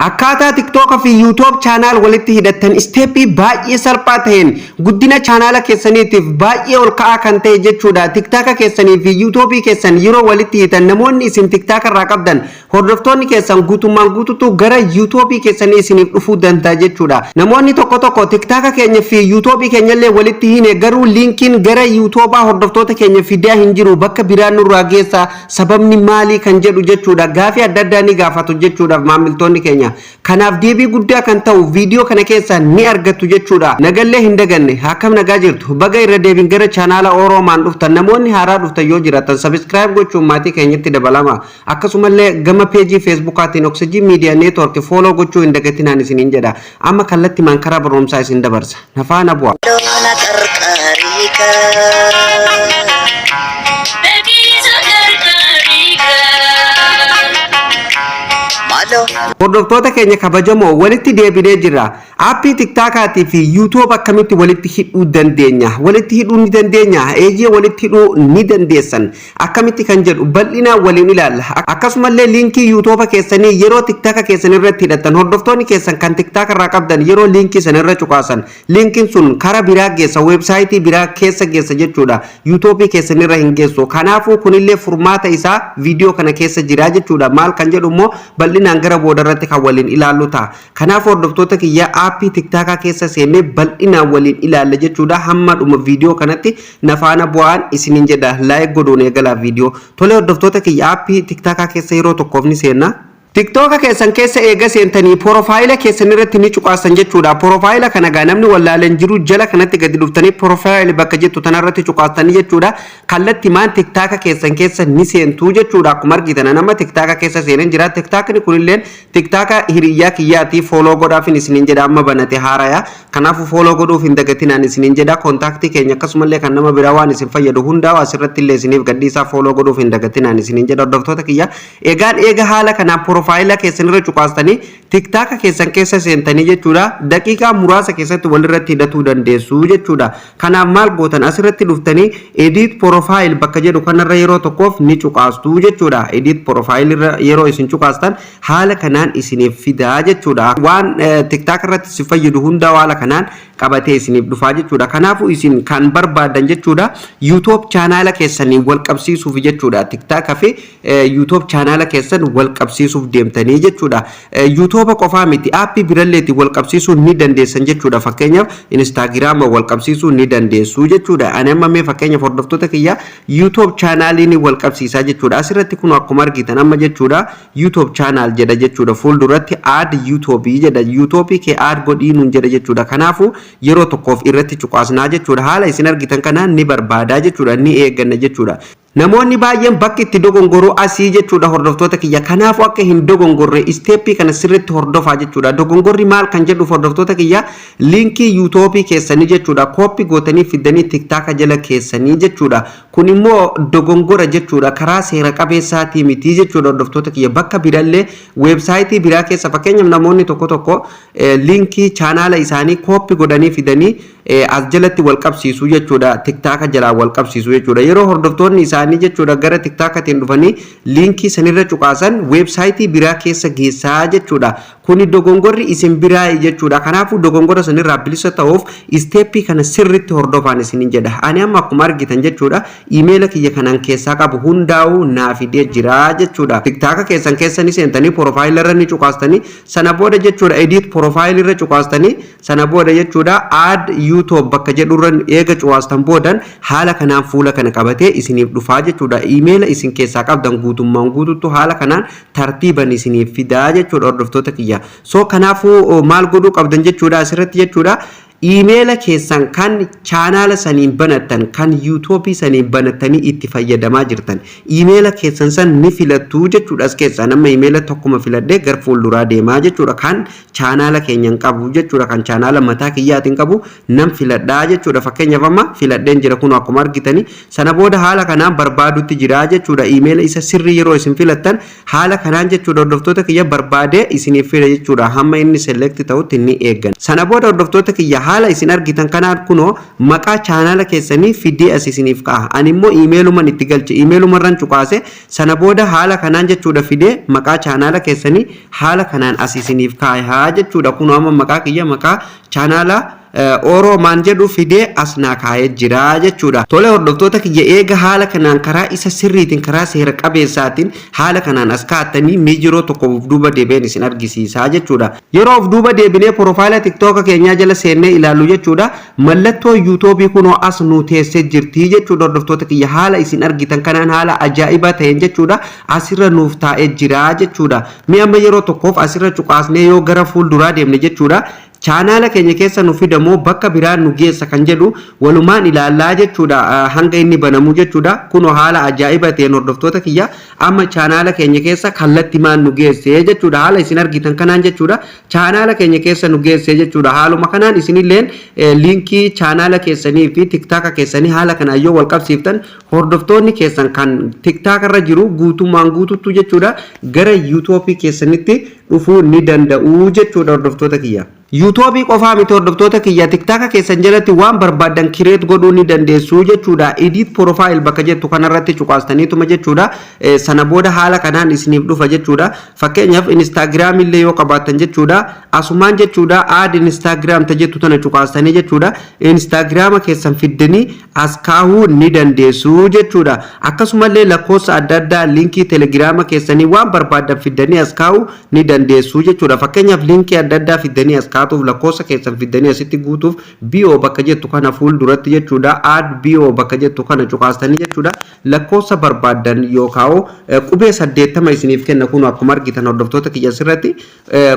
akkaataa TikTok fi YouTube channel walitti hidhattan steepii baay'ee salphaa ta'een guddina channel keessaniitiif baay'ee ol ka'aa kan ta'e jechuudha. TikTok keessanii fi YouTube keessan yeroo walitti hidhatan namoonni isin TikTok irraa qabdan hordoftoonni keessan guutummaan guutuutu gara YouTube keessanii isiniif dhufuu danda'a jechuudha. Namoonni tokko tokko TikTok keenya fi YouTube keenyallee walitti hine garuu linkiin gara YouTube hordoftoota keenya fidaa hin jiru bakka biraan nurraa geessa sababni maalii kan jedhu jechuudha. Gaafii adda addaa ni gaafatu jechuudha maamiltoonni keenya. Kanaaf deebii guddaa kan ta'u viidiyoo kana keessa ni argattu jechuudha. Nagallee hin daganne akkam nagaa jirtu baga irra deebiin gara chaanaala Oromaan dhuftan namoonni haaraa dhuftan yoo jiraatan subscribe gochuun maatii keenyatti dabalama. Akkasumallee gama peejii Facebookaatiin Oxygen Media Network follow gochuu hin dagatinaan isiniin jedha. Amma kallatti mankara barumsaa isin dabarsa. Nafaana bu'a. Hordoftoota keenya kabajamoo walitti deebinee jira. Aappii TikTokaatii fi YouTube akkamitti walitti hidhuu dandeenya? Walitti hidhuu ni dandeenya. Eeyyee walitti hidhuu ni dandeessan. Akkamitti kan jedhu bal'inaan waliin ilaalla. Akkasumallee linkii YouTube keessanii yeroo TikTok keessanii irratti hidhatan hordoftoonni keessan kan TikTok irraa qabdan yeroo linkii sana irra cuqaasan linkiin sun karaa biraa geessa websaayitii biraa keessa geessa jechuudha. YouTube keessanii irra hin geessu. Kanaafuu kunillee furmaata isaa viidiyoo kana keessa jira jechuudha. Maal kan jedhu immoo bal'inaan gara boodarratti kan waliin ilaallu ta'a. Kanaaf hordoftoota kiyya aappii TikTok keessa seennee bal'inaan waliin ilaalla jechuudha. Hamma dhuma viidiyoo kanatti nafaana bu'aan isiniin jedha like godhuun eegalaa viidiyoo. Tole hordoftoota kiyya aappii TikTok keessa yeroo tokkoof ni seenna. TikTok keessan keessa eega seentanii profaayila keessan irratti ni cuqaasan jechuudha. Profaayila kana gaa namni wallaaleen jiru jala kanatti gadi dhuftanii profaayila bakka jettu tanarratti cuqaastanii jechuudha. Kallatti maan TikTok keessan keessa ni seentuu jechuudha. Akkuma argitan nama TikTok keessa seenan jira. TikTokni kunilleen TikTok hiriyyaa kiyyaati follow godhaaf isiniin jedha amma banate haaraya. Kanaafuu follow godhuuf hin dagatinaan isiniin jedha. Kontaaktii keenya akkasumallee kan nama biraa waan isin fayyadu hundaa asirratti illee isiniif gaddiisaa follow godhuuf hin dagatinaan isiniin jedha. Hordoftoota kiyya eega haala kanaan profaayila keessan irra cuqaastanii TikTok keessan keessa seentanii jechuudha. Daqiiqaa muraasa keessatti walirratti hidhatuu dandeessu jechuudha. Kanaaf maal gootan asirratti dhuftanii edit profile bakka jedhu kanarra yeroo tokkoof ni cuqaastu jechuudha. Edit profile irra yeroo isin cuqaastan haala kanaan isiniif fidaa jechuudha. Waan TikTok irratti si fayyadu hunda haala kanaan qabatee isiniif dhufaa jechuudha. Kanaafuu isin kan barbaadan jechuudha YouTube channel keessanii wal qabsiisuuf jechuudha. TikTok fi YouTube channel keessan wal qabsiisuuf deemtanii jechuudha. YouTube qofaa miti aappii biralleetti wal qabsiisuu ni dandeessan jechuudha. Fakkeenyaaf Instagram wal qabsiisuu ni dandeessu jechuudha. Ani amma mee fakkeenyaaf hordoftoota kiyya YouTube channelii wal qabsiisaa jechuudha. Asirratti kun akkuma argitan amma jechuudha YouTube channel jedha jechuudha. Fuulduratti add YouTube jedha. YouTube kee add godhiinuun jedha jechuudha. Kanaafuu yeroo tokkoof irratti cuqaasnaa jechuudha. Haala isin argitan kanaan ni barbaadaa jechuudha. Ni eegganna jechuudha. Namoonni baay'een bakki itti dogongoruu asii jechuudha hordoftoota kiyya. Kanaafuu akka hin dogongorre steepii kana sirriitti hordofaa jechuudha. Dogongorri maal kan jedhu hordoftoota kiyya linkii YouTube keessanii jechuudha. Kooppi gootanii fidanii TikTok jala keessanii jechuudha. Kun immoo dogongora jechuudha. Karaa seera qabeessaatii miti jechuudha hordoftoota kiyya. Bakka birallee websaayitii biraa keessa fakkeenyaaf namoonni tokko tokko linkii chaanaala isaanii kooppi godhanii fidanii as jalatti wal qabsiisu jechuudha. TikTok jalaa wal qabsiisu jechuudha. Yeroo hordoftoonni isaanii jechuudha gara TikTokatiin dhufanii linkii sanirra cuqaasan websaayitii biraa keessa geessaa jechuudha. Kuni dogongorri isin biraa jechuudha. Kanaafuu dogongora sanirraa bilisa ta'uuf steepii kana sirriitti hordofaan isiniin jedha. Ani amma akkuma argitan jechuudha emaila kiyya kanaan keessaa qabu hundaa'uu naa fidee jira jechuudha. TikTok keessan keessanii seentanii profaayila irra ni cuqaastanii sana booda jechuudha edit profaayila irra cuqaastanii sana booda jechuudha add YouTube bakka jedhurra eega cuqaastan boodan haala kanaan fuula kana qabatee isiniif dhufaa jechuudha. Emaila isin keessaa qabdan guutummaan guutuutu haala kanaan tartiiban isiniif fidaa jechuudha hordoftoota kiyya. So kanaafuu maal godhuu qabdan jechuudha asirratti jechuudha. Emaila keessan kan channel saniin banatan kan YouTube saniin banatanii itti fayyadamaa jirtan emaila keessan san ni filattu jechuudha. As keessaa nama emaila tokkuma filadhee gar fuulduraa deemaa jechuudha. Kan channel keenyan qabu jechuudha. Kan channel mataa kiyyaatiin qabu nam filadhaa jechuudha. Fakkeenyaaf amma filadheen jira kun akkuma argitanii sana booda haala kanaan barbaadutti jira jechuudha. Emaila isa sirrii yeroo isin filattan haala kanaan jechuudha hordoftoota kiyya barbaadee isiniif fida jechuudha. Hamma inni select ta'utti ni eeggan. Sana booda hordoftoota kiyya haala isin argitan kanaan kuno maqaa chaanala keessanii fidee as isiniif ka'a. Ani immoo iimeelumaan itti galche iimeelumarran cuqaase sana booda haala kanaan jechuudha fidee maqaa chaanala keessanii haala kanaan as isiniif ka'a jechuudha. Kuno amma maqaa kiyya maqaa chaanala Oromaan jedhu fidee asnaa kaa'ee jira jechuudha. Tole hordoftoota kiyya eega haala kanaan karaa isa sirriitiin karaa seera qabeessaatiin haala kanaan as kaa'attanii miijiroo tokko of duuba deebiin isin argisiisa jechuudha. Yeroo of duuba deebinee profaayila TikTok keenyaa jala seennee ilaallu jechuudha. Mallattoo YouTube kunoo as nu teessee jirti jechuudha. Hordoftoota kiyya haala isin argitan kanaan haala ajaa'ibaa ta'een jechuudha. Asirra nuuf taa'ee jira jechuudha. Mi amma yeroo tokkoof asirra cuqaasnee yoo gara fuulduraa deemne jechuudha. Chaanala keenya keessa nu fidamoo bakka biraan nu geessa kan jedhu walumaan ilaallaa jechuudha hanga inni banamu jechuudha. Kuno haala ajaa'iba ta'een hordoftoota kiyya amma chaanala keenya keessa kallattii maan nu geesse jechuudha. Haala isin argitan kanaan jechuudha. Chaanala keenya keessa nu geesse jechuudha. Haaluma kanaan isinilleen linkii chaanala keessanii fi TikTok keessanii haala kanaan yoo wal qabsiiftan hordoftoonni keessan kan TikTok irra jiru guutummaan guututtu jechuudha gara YouTube keessanitti dhufuu ni danda'u jechuudha hordoftoota kiyya. YouTube qofaa miti hordoftoota kiyya TikTok keessan jalatti waan barbaadan kireet godhuu ni dandeessu jechuudha. Edit profile bakka jettu kanarratti cuqaastaniituma jechuudha. Sana booda haala kanaan isiniif dhufa jechuudha. Fakkeenyaaf Instagram illee yoo qabaattan jechuudha. Asumaan jechuudha add Instagram tajettu tana cuqaastanii jechuudha. Instagram keessan fiddanii as kaahuu ni dandeessu jechuudha. Akkasumallee lakkoofsa adda addaa linkii Telegram keessanii waan barbaadan fiddanii as kaahuu ni dandeessu jechuudha. Fakkeenyaaf linkii adda addaa fiddanii as kaatuuf lakkoofsa keessan fiddanii asitti guutuuf bio bakka jettu kana fuul duratti jechuudha. Add bio bakka jettu kana cuqaastanii jechuudha. Lakkoofsa barbaadan yookaan qubee 80 isiniif kenna kun akkuma argitan hordoftoota kiyya sirratti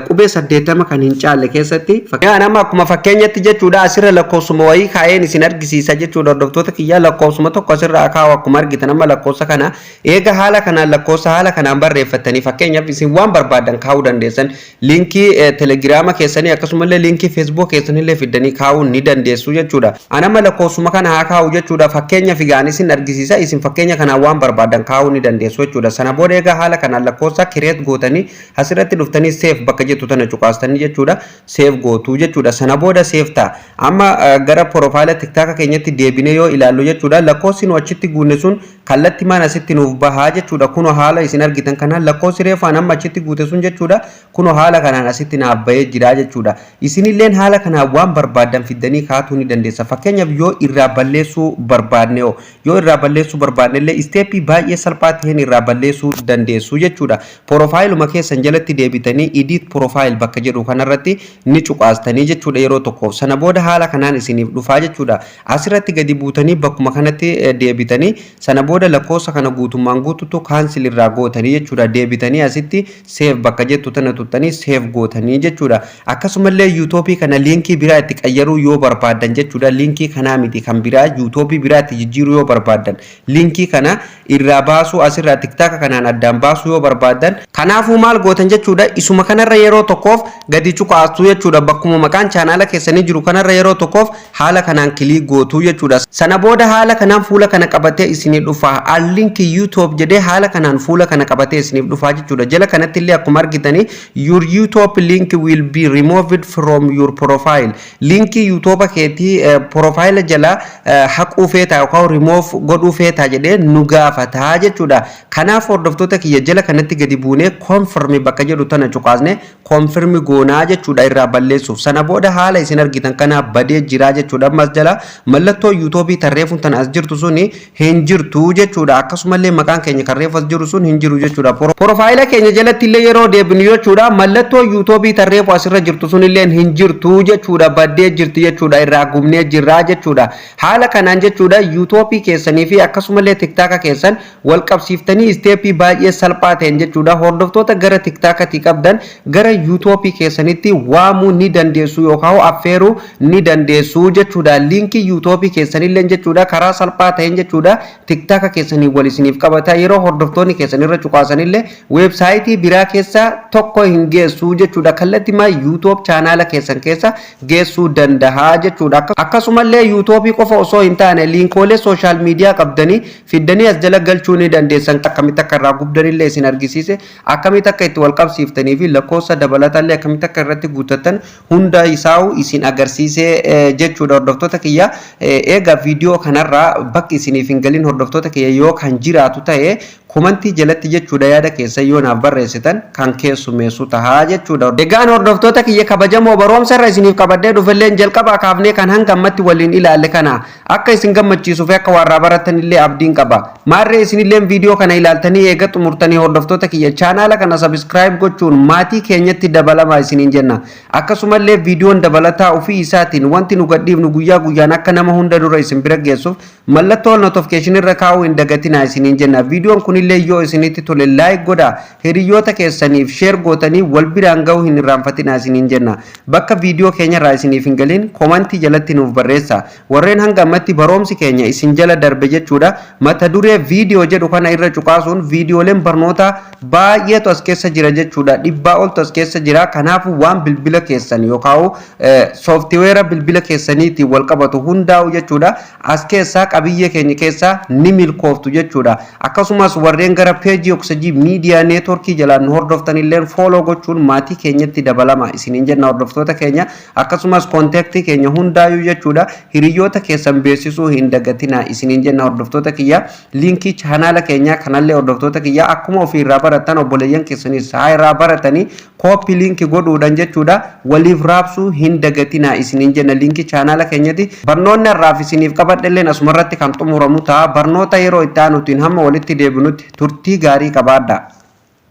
qubee 80 kan hin caalle keessatti fakkeenyaaf nama akkuma fakkeenyatti jechuudha asirra lakkoofsuma wayii kaa'een isin argisiisa jechuudha hordoftoota kiyya lakkoofsuma tokko asirra kaa'u akkuma argitan amma lakkoofsa kana eega haala kanaan lakkoofsa haala kanaan barreeffatanii fakkeenyaaf isin waan barbaadan kaa'uu dandeessan linkii Telegram keessanii akkasumallee linkii Facebook keessanillee fiddanii kaa'uu ni dandeessu jechuudha. Anama lakkoofsuma kana haa kaa'u jechuudha fakkeenyaaf gaan isin argisiisa isin fakkeenya kanaan waan barbaadan kaa'uu ni dandeessu jechuudha. Sana booda eega haala kanaan lakkoofsa kireet gootanii asirratti dhuftanii save bakka jettu tana cuqaastanii jechuudha. Save gootu jechuudha. Sana booda save ta'a. Amma gara profaayila TikTok keenyatti deebinee yoo ilaallu jechuudha lakkoofsi nu achitti guunne sun kallattii maan asitti nuuf bahaa jechuudha. Kuno haala isin argitan kanaan lakkoofsi reefaan amma achitti guute sun jechuudha. Kuno haala kanaan asitti naaf bahee jira jechuudha. Isinilleen haala kanaan waan barbaadan fiddanii kaa'uu ni dandeessa. Fakkeenyaaf yoo irraa balleessuu barbaadne yoo irraa balleessuu barbaadnellee isteeppii baay'ee salphaa ta'een irraa balleessuu dandeessu jechuudha. Profaayiluma keessan jalatti deebitanii edit profile bakka jedhu kanarratti ni cuqaastanii jechuudha yeroo tokkoof. Sana booda haala kanaan isiniif dhufaa jechuudha. Asirratti gadi buutanii bakkuma kanatti deebitanii sana booda lakkoofsa kana guutummaan guututu cancel irraa gootanii jechuudha. Deebitanii asitti save bakka jettu tana tuttanii save gootanii jechuudha. Akkasumallee YouTube kana linkii biraa itti qayyaruu yoo barbaadan jechuudha. Linkii kana miti kan biraa YouTube biraa itti jijjiiruu yoo barbaadan linkii kana irraa baasuu asirraa TikTok kanaan addaan baasuu yoo barbaadan kanaafuu maal gootan jechuudha. Isuma kanarra yeroo tokkoof gadi cuqaastu jechuudha. Bakkuma maqaan chaanala keessanii jiru kanarra yeroo tokkoof haala kanaan kilik gootu jechuudha. Sana booda haala kanaan fuula kana qabatee isinii dhufa. Link YouTube jedhee haala kanaan fuula kana qabatee isiniif dhufa jechuudha. Jala kanatti illee akkuma argitanii your YouTube link will be removed from your profile. Linkii YouTube keetii profile jala haquu feetaa yookaan remove godhuu feetaa jedhee nu gaafata jechuudha. Kanaaf hordoftoota kiyya jala kanatti gadi buunee confirm bakka jedhu tana cuqaasne confirm goonaa jechuudha irraa balleessuuf. Sana booda haala isin argitan kana badee jira jechuudha. Ammas jala mallattoo YouTube tarreefuun tana as jirtu suni hin jirtu jechuudha. Akkasumallee maqaan keenya kan reefas jiru sun hin jiru jechuudha. Profaayila keenya jalatti illee yeroo deebinu jechuudha mallattoo YouTube tarreefu asirra jirtu sun illee hin jirtu jechuudha. Badee jirti jechuudha. Irraa gubnee jirra jechuudha. Haala kanaan jechuudha YouTube keessanii fi akkasumallee TikTok keessan wal qabsiiftanii isteeppii baay'ee salphaa ta'een jechuudha. Hordoftoota gara TikTok'tti qabdan gara YouTube keessanitti waamuu ni dandeessu yookaan affeeruu ni dandeessu jechuudha. Linkii YouTube keessanillee jechuudha karaa salphaa ta'een jechuudha TikTok keessanii wal isiniif qabata. Yeroo hordoftoonni keessanirra cuqaasanillee websaayitii biraa keessa tokko hin geessu jechuudha. Kallattii YouTube channel keessan keessa geessuu danda'a jechuudha. Akkasumallee YouTube qofa osoo hin taane linkoolee social media qabdanii fiddanii as jala galchuu ni dandeessan. Akkamitti akka irraa gubdanillee isin argisiise, akkamitti akka itti wal qabsiiftanii fi lakkoofsa dabalatallee akkamitti akka irratti guuttatan hunda isaa'u isin agarsiise jechuudha hordoftoota kiyya. Egaa viidiyoo kanarraa bakki isiniif hin galin hordoftoota kiyya yoo kan jiraatu ta'e komantii jalatti jechuudha yaada keessa yoo naaf barreessitan kan keessummeessu tahaa jechuudha. Egaan hordoftoota kiyya kabajamoo baroomsa irra isiniif qabadee dhufelleen jalqaba kaafnee kan hanga ammatti waliin ilaalle kana akka isin gammachiisuu fi akka warraa baratan illee abdiin qaba. Maarree isinillee viidiyoo kana ilaaltanii eega xumurtanii hordoftoota kiyya chaanaala kana subscribe gochuun maatii keenyatti dabalamaa isiniin jenna. Akkasumallee viidiyoon dabalataa ofii isaatiin wanti nu gadhiifnu guyyaa guyyaan akka nama hunda dura isin bira geessuuf mallattoo notification irra kaa'uu hin dagatinaa isiniin jenna. Viidiyoon kun illee yoo isinitti tole like godha, hiriyoota keessaniif share gootanii wal biraan ga'uu hin irraanfatinaa isiniin jenna. Bakka viidiyoo keenya irraa isiniif hin galin komantii jalatti nuuf barreessa. Warreen hanga ammatti baroomsi keenya isin jala darbe jechuudha. Mata duree viidiyoo jedhu kana irra cuqaasuun viidiyooleen barnoota baay'eetu as keessa jira jechuudha. Dhibbaa oltu as keessa jira. Kanaafuu waan bilbila keessan yookaan sooftiweera bilbila keessaniitiin wal qabatu hundaa'u jechuudha. As keessaa qabiyyee keenya keessaa ni milkooftu jechuudha. Akkasumas warreen gara peejii Oxygen Media Network jalaan hordoftan illee follow gochuun maatii keenyatti dabalama isiniin jenna hordoftoota keenya. Akkasumas kontaktii keenya hundaayyuu jechuudha. Hiriyoota keessan beeksisuu hin dagatinaa isiniin jenna hordoftoota kiyya. Linkii chaanaala keenyaa kanallee hordoftoota kiyya akkuma ofii irraa baratan obboleeyyan keessanis haa irraa baratanii copy link godhuudhaan jechuudha. Waliif raabsuu hin dagatinaa isiniin jenna linkii chaanaala keenyatti. Barnoonni irraaf isiniif qabadhelleen asumarratti kan xumuramu ta'a. Barnoota yeroo itti aanutiin hamma walitti deebinutti turtii gaarii qabaadha.